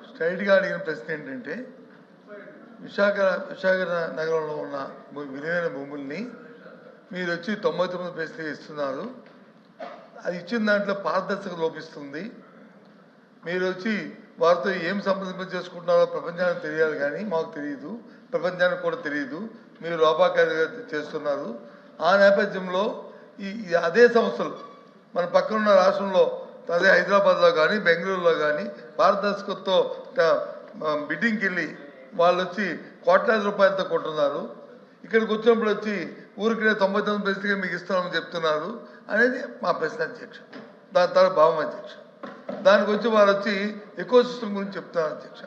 స్ట్రైట్గా అడిగిన ప్రశ్న ఏంటంటే విశాఖ నగరంలో ఉన్న విలువైన భూముల్ని మీరు వచ్చి 99 పైసలు ఇస్తున్నారు. అది ఇచ్చిన దాంట్లో పారదర్శకత లోపిస్తుంది. మీరు వచ్చి వారితో ఏం సంప్రదింప చేసుకుంటున్నారో ప్రపంచానికి తెలియాలి, కానీ మాకు తెలియదు, ప్రపంచానికి కూడా తెలియదు. మీరు లోపాకారిగా చేస్తున్నారు. ఆ నేపథ్యంలో అదే సంస్థలు మన పక్కనున్న రాష్ట్రంలో, అదే హైదరాబాద్లో కానీ బెంగళూరులో కానీ పారదర్శకతతో బిడ్డింగ్కి వెళ్ళి వాళ్ళు వచ్చి కోట్లాది రూపాయలతో కొంటున్నారు. ఇక్కడికి వచ్చినప్పుడు వచ్చి ఊరికే 99 పైసలుగా మీకు ఇస్తామని చెప్తున్నారు అనేది మా ప్రశ్న అధ్యక్ష. దాని తర్వాత భావం అధ్యక్ష. దానికి వచ్చి వారు వచ్చి ఎకో సిస్టమ్ గురించి చెప్తున్నారు అధ్యక్ష.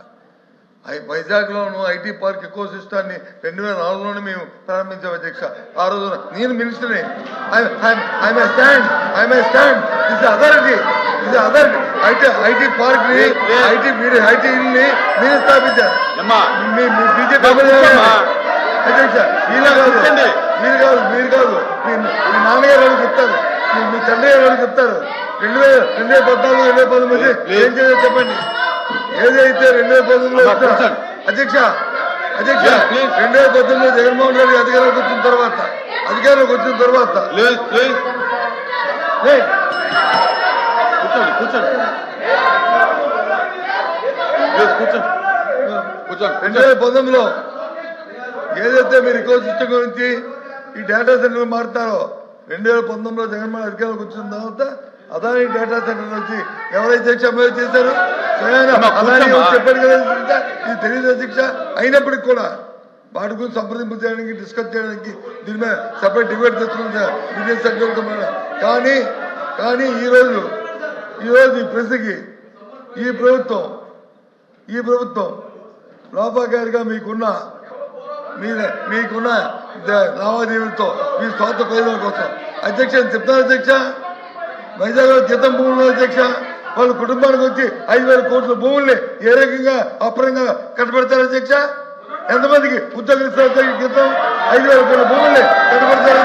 వైజాగ్లోను ఐటీ పార్క్ ఎకో సిస్టాన్ని 2004లోనే మేము ప్రారంభించాం అధ్యక్ష. ఆ రోజున నేను మినిస్టర్ని ఐటీ పార్క్ ని ఐటీని మీరు స్థాపించారు. బీజేపీ అధ్యక్ష. మీరు కాదు మీ నాన్నగారు వాళ్ళు చెప్తారు, మీ తండ్రి గారు వాళ్ళు చెప్తారు. 2014 2019 ఏం చేయాలో చెప్పండి. ఏదైతే 2019లో అధ్యక్ష 2019లో జగన్మోహన్ రెడ్డి అధికారంలోకి వచ్చిన తర్వాత కూర్చోండి 2019లో ఏదైతే మీరు ఎకో సిస్టమ్ గురించి ఈ డేటా సెంటర్ మారుతారో 2019లో జగన్మోహన్ అధికారంలోకి వచ్చిన తర్వాత అదాని డేటా సెంటర్ నుంచి ఎవరైతే అమలు చేశారో అదాని చెప్పారు కదా. ఇది తెలియదు అధ్యక్ష. అయినప్పటికి కూడా వాటి గురించి సంప్రదింపు చేయడానికి, డిస్కస్ చేయడానికి దీని మీద సపరేట్ డిబేట్ తెచ్చుకుంటా బిజినెస్ సెక్టర్తో. కానీ ఈరోజు ఈ ప్రశ్నకి ఈ ప్రభుత్వం లోపాకారిగా మీకున్న లావాదేవీలతో మీ స్వార్థ ప్రయోజనాల కోసం అధ్యక్ష చెప్తారు అధ్యక్ష. వైజాగ్లో గీతం భూములు అధ్యక్ష, వాళ్ళ కుటుంబానికి వచ్చి 5,000 కోట్ల భూముల్ని ఏ రకంగా అపరంగా కట్టబెడతారు అధ్యక్ష. ఎంతమందికి ఉద్యోగం ఇస్తారు గీతం? 5,000 కోట్ల భూముల్ని కట్టబెడతారు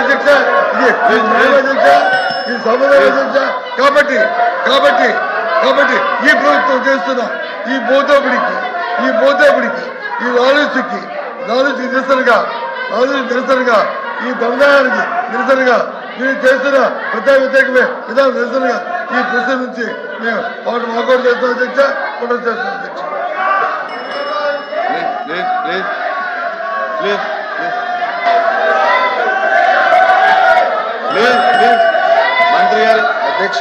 అధ్యక్ష. ఇది అధ్యక్ష, ఇది సమాధానం అధ్యక్ష. కాబట్టి ఈ ప్రభుత్వం చేస్తున్న ఈ బోధోపిడికి ఈ లాలూచికి నిరసనగా ఈ దందానికి నిరసనగా మీరు చేస్తున్న వ్యతిరేకమే విధానం నిరసనగా ఈ ప్రశ్న నుంచి మేము వాటి వాకౌట్ చేస్తాం అధ్యక్ష. కూడా చేస్తాం అధ్యక్ష. మంత్రి గారు అధ్యక్ష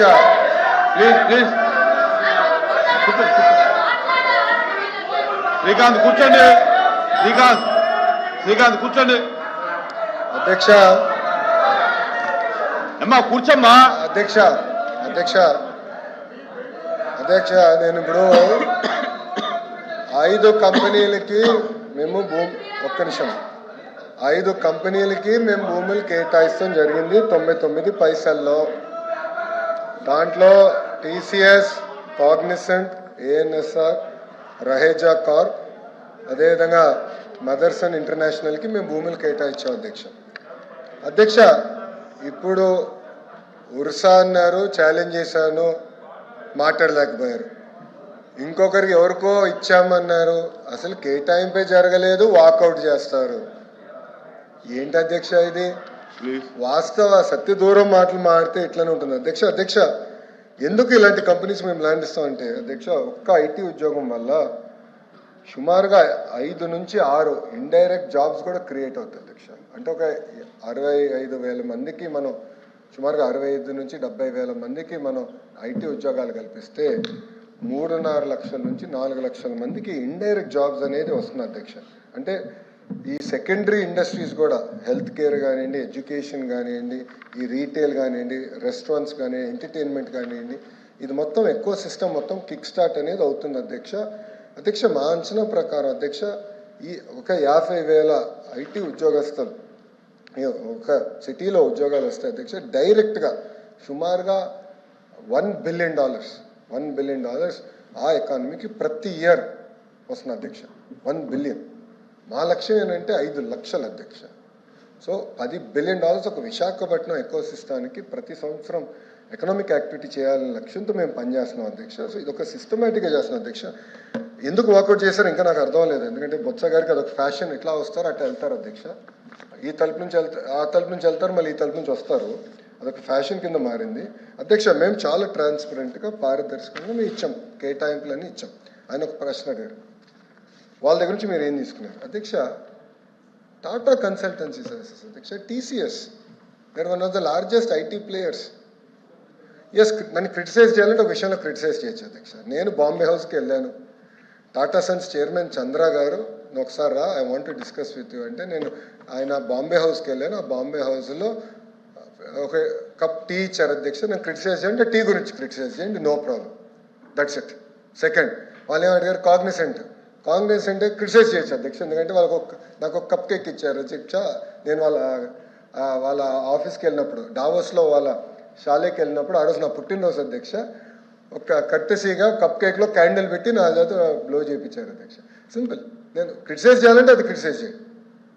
ప్లీజ్ శ్రీకాంత్ కూర్చోండి. శ్రీకాంత్ కూర్చోండి అధ్యక్ష. అమ్మా కూర్చోమ్మా అధ్యక్ష. నేను ఇప్పుడు 5 కంపెనీలకి మేము ఒక్క నిమిషం 5 కంపెనీలకి మేము భూములు కేటాయిస్తాం జరిగింది 99 పైసల్లో. దాంట్లో TCS, Cognizant, ANSR, Raheja Corp, అదేవిధంగా మదర్సన్ ఇంటర్నేషనల్కి మేము భూములు కేటాయించాం అధ్యక్ష. ఇప్పుడు ఉర్సా అన్నారు, ఛాలెంజ్ చేశాను, మాట్లాడలేకపోయారు. ఇంకొకరికి ఎవరికో ఇచ్చామన్నారు, అసలు కేటాయింపే జరగలేదు, వాకౌట్ చేస్తారు. ఏంటి అధ్యక్ష ఇది? వాస్తవ సత్య దూరం మాటలు మాడితే ఇట్లనే ఉంటుంది అధ్యక్ష. ఎందుకు ఇలాంటి కంపెనీస్ మేము ల్యాండ్ ఇస్తామంటే అధ్యక్ష, ఒక్క ఐటీ ఉద్యోగం వల్ల సుమారుగా 5 నుంచి 6 ఇండైరెక్ట్ జాబ్స్ కూడా క్రియేట్ అవుతాయి అధ్యక్ష. అంటే ఒక 65,000 మందికి మనం సుమారుగా 65 నుంచి 70,000 మందికి మనం ఐటీ ఉద్యోగాలు కల్పిస్తే 3.5 లక్షల నుంచి 4 లక్షల మందికి ఇండైరెక్ట్ జాబ్స్ అనేది వస్తుంది అధ్యక్ష. అంటే ఈ సెకండరీ ఇండస్ట్రీస్ కూడా హెల్త్ కేర్ కానివ్వండి, ఎడ్యుకేషన్ కానివ్వండి, ఈ రీటైల్ కానివ్వండి, రెస్టారెంట్స్ కానివ్వండి, ఎంటర్టైన్మెంట్ కానివ్వండి, ఇది మొత్తం ఎక్కువ సిస్టమ్ మొత్తం కిక్ స్టార్ట్ అనేది అవుతుంది అధ్యక్ష. మా అంచనా ప్రకారం అధ్యక్ష, ఈ ఒక 50,000 ఐటీ ఉద్యోగస్తులు ఒక సిటీలో ఉద్యోగాలు వస్తాయి అధ్యక్ష. డైరెక్ట్గా సుమారుగా $1 బిలియన్ ఆ ఎకానమీకి ప్రతి ఇయర్ వస్తుంది అధ్యక్ష. 1 బిలియన్. మా లక్ష్యం ఏంటంటే 5 లక్షలు అధ్యక్ష. సో $10 బిలియన్ ఒక విశాఖపట్నం ఎకో సిస్టానికి ప్రతి సంవత్సరం ఎకనామిక్ యాక్టివిటీ చేయాలనే లక్ష్యంతో మేము పనిచేస్తున్నాం అధ్యక్ష. సో ఇది ఒక సిస్టమేటిక్గా చేస్తున్నాం అధ్యక్ష. ఎందుకు వాకౌట్ చేశారు ఇంకా నాకు అర్థం లేదు. ఎందుకంటే బొత్స గారికి అదొక ఫ్యాషన్, ఇట్లా వస్తారు అట్లా వెళ్తారు అధ్యక్ష. ఈ తలుపు నుంచి వెళ్తారు, ఆ తలుపు నుంచి వెళ్తారు, మళ్ళీ ఈ తలుపు నుంచి వస్తారు. అదొక ఫ్యాషన్ కింద మారింది అధ్యక్ష. మేము చాలా ట్రాన్స్పరెంట్గా పారదర్శకంగా మేము ఇచ్చాం, కేటాయింపులన్నీ ఇచ్చాం. ఆయన ఒక ప్రశ్న అడిగారు, వాళ్ళ దగ్గర నుంచి మీరు ఏం తీసుకున్నారు అధ్యక్ష? టాటా కన్సల్టెన్సీ సర్వీసెస్ అధ్యక్ష, TCS, they are one of the largest IT players. Yes, నన్ను క్రిటిసైజ్ చేయాలంటే ఒక విషయంలో క్రిటిసైజ్ చేయొచ్చు అధ్యక్ష. నేను బాంబే హౌస్కి వెళ్ళాను, టాటా సన్స్ చైర్మన్ చంద్ర గారు ఒకసారి రా, I want to discuss with you అంటే నేను ఆయన బాంబే హౌస్కి వెళ్ళాను. ఆ బాంబే హౌస్లో ఒక కప్ టీ ఇచ్చారు అధ్యక్ష. నేను క్రిటిసైజ్ చేయండి, టీ గురించి క్రిటిసైజ్ చేయండి, no problem, that's it. Second, వాళ్ళు ఏమడిగారు, కాగ్నిసెంట్ క్రిటిసైజ్ చేయొచ్చు అధ్యక్ష. ఎందుకంటే వాళ్ళకు నాకు ఒక కప్ కేక్ ఇచ్చారు అధ్యక్ష. నేను వాళ్ళ ఆఫీస్కి వెళ్ళినప్పుడు, డావోస్లో వాళ్ళ షాలేకి వెళ్ళినప్పుడు, ఆ రోజు నా పుట్టినరోజు అధ్యక్ష, ఒక కట్టెసీగా కప్ కేక్లో క్యాండిల్ పెట్టి నా చేత బ్లో చేయించారు అధ్యక్ష. సింపుల్. నేను క్రిటిసైజ్ చేయాలంటే అది క్రిటిసైజ్ చేయండి,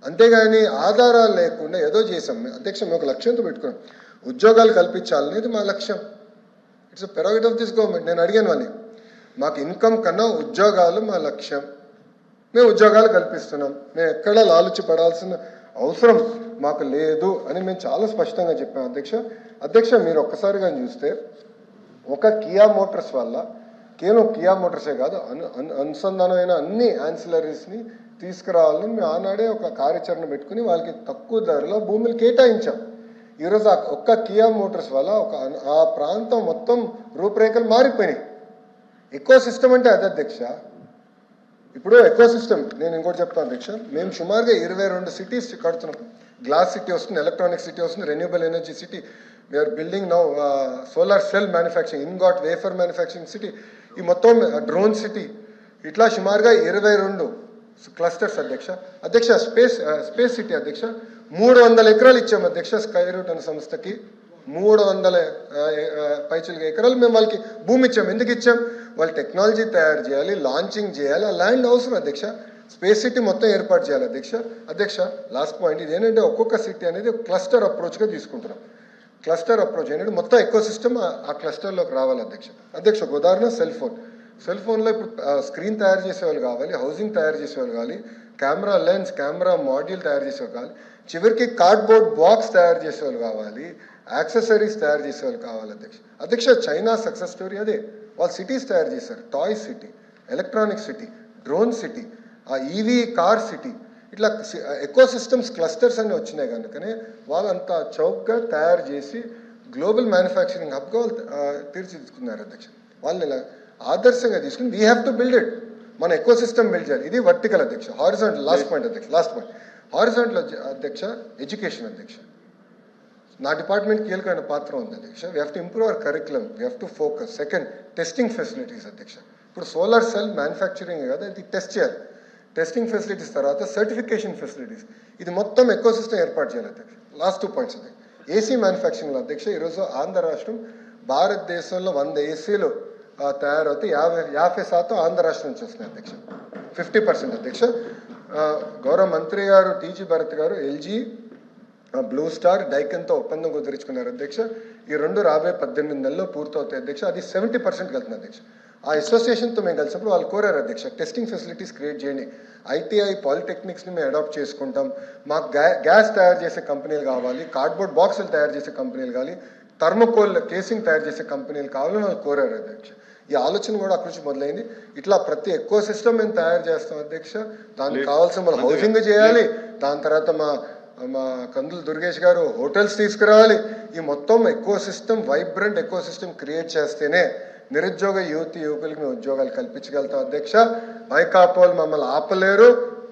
అంతేగాని ఆధారాలు లేకుండా ఏదో చేసాం అధ్యక్ష. మేము ఒక లక్ష్యంతో పెట్టుకున్నాం, ఉద్యోగాలు కల్పించాలనేది మా లక్ష్యం. It's a prerogative of this government. నేను అడిగాను వాళ్ళని, మాకు ఇన్కమ్ కన్నా ఉద్యోగాలు మా లక్ష్యం, మేము ఉద్యోగాలు కల్పిస్తున్నాం, మేము ఎక్కడా లాలుచి పడాల్సిన అవసరం మాకు లేదు అని మేము చాలా స్పష్టంగా చెప్పాం అధ్యక్ష. మీరు ఒక్కసారిగా చూస్తే ఒక కియా మోటార్స్ వల్ల, కేవలం కియా మోటార్సే కాదు, అనుసంధానమైన అన్ని యాన్సిలరీస్ని తీసుకురావాలని మేము ఆనాడే ఒక కార్యాచరణ పెట్టుకుని వాళ్ళకి తక్కువ ధరలో భూములు కేటాయించాం. ఈరోజు ఒక్క కియా మోటార్స్ వల్ల ఆ ప్రాంతం మొత్తం రూపురేఖలు మారిపోయినాయి. ఎకో సిస్టమ్ అంటే అది అధ్యక్ష. ఇప్పుడు ఎకో సిస్టమ్ నేను ఇంకోటి చెప్తాను అధ్యక్ష. మేము సుమారుగా 22 సిటీస్ కడుతున్నాం. గ్లాస్ సిటీ వస్తుంది, ఎలక్ట్రానిక్ సిటీ వస్తుంది, renewable energy city, we're building now solar cell manufacturing, ingot wafer manufacturing city, ఈ మొత్తం డ్రోన్ సిటీ, ఇట్లా సుమారుగా 22 క్లస్టర్స్ అధ్యక్ష. స్పేస్ సిటీ అధ్యక్ష 300 ఎకరాలు ఇచ్చాం అధ్యక్ష. స్కై రూట్ అనే సంస్థకి 300 పైచులుగా ఎకరాలు మేము వాళ్ళకి భూమి ఇచ్చాం. ఎందుకు ఇచ్చాం? వాళ్ళు టెక్నాలజీ తయారు చేయాలి, లాంచింగ్ చేయాలి, ఆ ల్యాండ్ అవసరం అధ్యక్ష. స్పేస్ సిటీ మొత్తం ఏర్పాటు చేయాలి అధ్యక్ష. లాస్ట్ పాయింట్ ఇది ఏంటంటే, ఒక్కొక్క సిటీ అనేది క్లస్టర్ అప్రోచ్గా తీసుకుంటున్నాం. క్లస్టర్ అప్రోచ్ అనేది మొత్తం ఎకో సిస్టమ్ ఆ క్లస్టర్లోకి రావాలి అధ్యక్ష. ఒక ఉదాహరణ, సెల్ ఫోన్లో ఇప్పుడు స్క్రీన్ తయారు చేసేవాళ్ళు కావాలి, హౌసింగ్ తయారు చేసేవాళ్ళు కావాలి, కెమెరా లెన్స్, కెమెరా మాడ్యూల్ తయారు చేసేవాళ్ళు కావాలి, చివరికి కార్డ్బోర్డ్ బాక్స్ తయారు చేసేవాళ్ళు కావాలి, యాక్సెసరీస్ తయారు చేసేవాళ్ళు కావాలి అధ్యక్ష. చైనా సక్సెస్ స్టోరీ అదే. వాళ్ళు సిటీస్ తయారు చేశారు, toy city, electronic city, drone city, ఆ ఈవీ కార్ సిటీ, ఇట్లా ఎకో సిస్టమ్స్ క్లస్టర్స్ అన్నీ వచ్చినాయి కనుకనే వాళ్ళంతా చౌకగా తయారు చేసి గ్లోబల్ మ్యానుఫ్యాక్చరింగ్ హబ్గా వాళ్ళు తీర్చిదిద్దుకున్నారు అధ్యక్ష. వాళ్ళని ఇలా ఆదర్శంగా తీసుకుని we have to build it. మన ఎకో సిస్టమ్ బిల్డ్ చేయాలి. ఇది వర్టికల్ అధ్యక్ష. హారిజాంటల్ లాస్ట్ పాయింట్ హారిజాంటల్ అధ్యక్ష, ఎడ్యుకేషన్ అధ్యక్ష. నా డిపార్ట్మెంట్ కీలకమైన పాత్ర ఉంది అధ్యక్ష. We have to improve our curriculum, we have to focus. Second, testing facilities అధ్యక్ష. ఇప్పుడు సోలార్ సెల్ మ్యానుఫ్యాక్చరింగ్ కదా, ఇది టెస్ట్ చేయాలి. టెస్టింగ్ ఫెసిలిటీస్ తర్వాత సర్టిఫికేషన్ ఫెసిలిటీస్, ఇది మొత్తం ఎకో సిస్టమ్ ఏర్పాటు చేయాలి అధ్యక్ష. లాస్ట్ 2 పాయింట్స్ అధ్యక్ష. ఏసీ మ్యానుఫ్యాక్చరింగ్లో అధ్యక్ష, ఈరోజు ఆంధ్ర రాష్ట్రం భారతదేశంలో 100 ఏసీలు తయారవుతాయి, 50% ఆంధ్ర రాష్ట్రం నుంచి వస్తున్నాయి అధ్యక్ష. 50% అధ్యక్ష. గౌరవ మంత్రి గారు టీజీ భరత్ గారు ఎల్జీ, బ్లూ స్టార్, డైకన్తో ఒప్పందం కుదుర్చుకున్నారు అధ్యక్ష. ఈ రెండు రాబోయే 18 నెలల్లో పూర్తవుతాయి అధ్యక్ష. అది 70% వెళ్తుంది అధ్యక్ష. ఆ అసోసియేషన్తో మేము కలిసినప్పుడు వాళ్ళు కోరారు అధ్యక్ష, టెస్టింగ్ ఫెసిలిటీస్ క్రియేట్ చేయండి, ఐటీఐ పాలిటెక్నిక్స్ని మేము అడాప్ట్ చేసుకుంటాం, మాకు గ్యాస్ తయారు చేసే కంపెనీలు కావాలి, కార్డ్బోర్డ్ బాక్సులు తయారు చేసే కంపెనీలు కావాలి, థర్మోకోల్ కేసింగ్ తయారు చేసే కంపెనీలు కావాలని వాళ్ళు కోరారు అధ్యక్ష. ఈ ఆలోచన కూడా అక్కడి నుంచి మొదలైంది. ఇట్లా ప్రతి ఎకో సిస్టమ్ మేము తయారు చేస్తాం అధ్యక్ష. దానికి కావాల్సిన మన హౌసింగ్ చేయాలి, దాని తర్వాత మా కందులు దుర్గేష్ గారు హోటల్స్ తీసుకురావాలి. ఈ మొత్తం eco system, vibrant eco system create చేస్తేనే నిరుద్యోగ యువకులకి మేము ఉద్యోగాలు కల్పించగలుగుతాం అధ్యక్ష. వైకాపోలు మమ్మల్ని ఆపలేరు.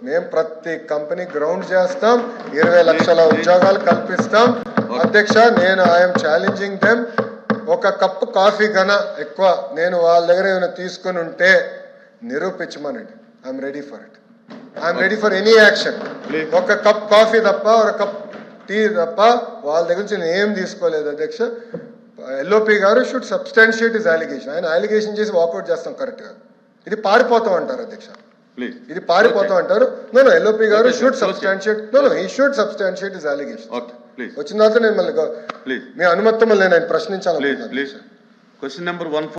మేము ప్రతి కంపెనీ గ్రౌండ్ చేస్తాం, 20 లక్షల ఉద్యోగాలు కల్పిస్తాం అధ్యక్ష. నేను ఐఎమ్ ఛాలెంజింగ్ దెమ్. ఒక కప్పు కాఫీ కన్నా ఎక్కువ నేను వాళ్ళ దగ్గర ఏమైనా తీసుకుని ఉంటే నిరూపించమనండి. I'm ready for it. I'm ready for any action. ఒక కప్ కాఫీ తప్ప, ఒక కప్ టీ తప్ప వాళ్ళ దగ్గర నుంచి నేను ఏం తీసుకోలేదు అధ్యక్ష. ఎల్ఓపి గారు షుడ్ సబ్స్టాన్షియేట్ ఇస్ అలిగేషన్. ఆయన అలిగేషన్ చేసి వాకౌట్ చేస్తాం కరెక్ట్గా. ఇది పారిపోతాం అంటారు అధ్యక్ష. ఇది పారిపోతాం అంటారు. నో ఎల్ఓపి గారు should substantiate. He should substantiate his allegation. వచ్చిన తర్వాత నేను మళ్ళీ ప్లీజ్ మీ అనుమతి మళ్ళీ నేను ప్లీజ్ ప్రశ్నించాలి. Question number 1